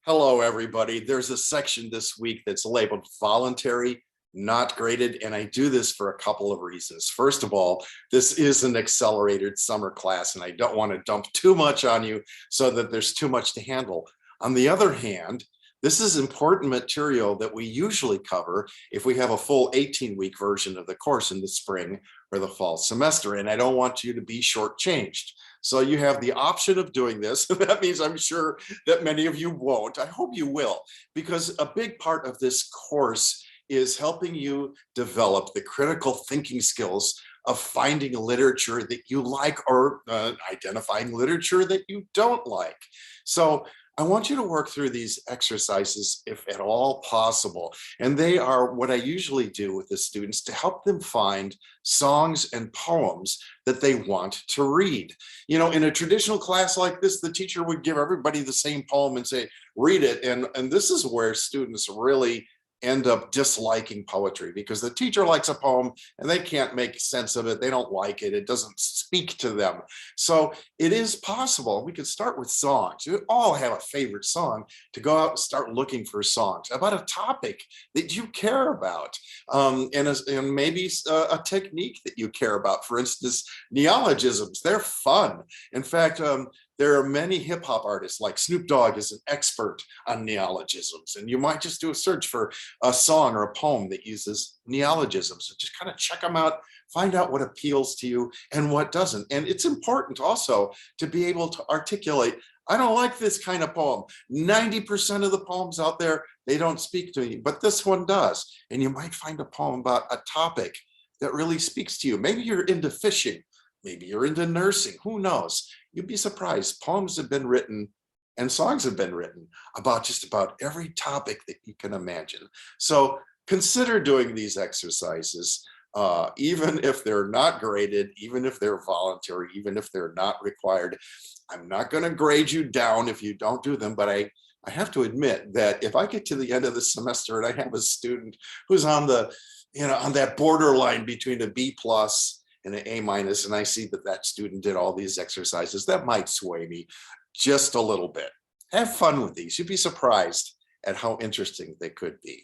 Hello, everybody. There's a section this week that's labeled Voluntary Not Graded, and I do this for a couple of reasons. First of all, this is an accelerated summer class, and I don't want to dump too much on you so that there's too much to handle. On the other hand, this is important material that we usually cover if we have a full 18-week version of the course in the spring or the fall semester, and I don't want you to be shortchanged. So you have the option of doing this. That means I'm sure that many of you won't. I hope you will, because a big part of this course is helping you develop the critical thinking skills of finding literature that you like or identifying literature that you don't like. So I want you to work through these exercises if at all possible. And they are what I usually do with the students to help them find songs and poems that they want to read. You know, in a traditional class like this, the teacher would give everybody the same poem and say, read it. And this is where students really end up disliking poetry because the teacher likes a poem and they can't make sense of it. They don't like it. It doesn't speak to them. So it is possible. We could start with songs. You all have a favorite song to go out and start looking for songs about a topic that you care about, and maybe a technique that you care about. For instance, neologisms. They're fun. In fact, there are many hip hop artists like Snoop Dogg is an expert on neologisms, and you might just do a search for a song or a poem that uses neologisms and just kind of check them out, find out what appeals to you and what doesn't. And it's important also to be able to articulate, I don't like this kind of poem. 90% of the poems out there, they don't speak to me, but this one does. And you might find a poem about a topic that really speaks to you. Maybe you're into fishing. Maybe you're into nursing, who knows? You'd be surprised. Poems have been written and songs have been written about just about every topic that you can imagine. So consider doing these exercises, even if they're not graded, even if they're voluntary, even if they're not required. I'm not going to grade you down if you don't do them, but I have to admit that if I get to the end of the semester and I have a student who's on the, on that borderline between a B+ and an A-, and I see that that student did all these exercises, that might sway me just a little bit. Have fun with these. You'd be surprised at how interesting they could be.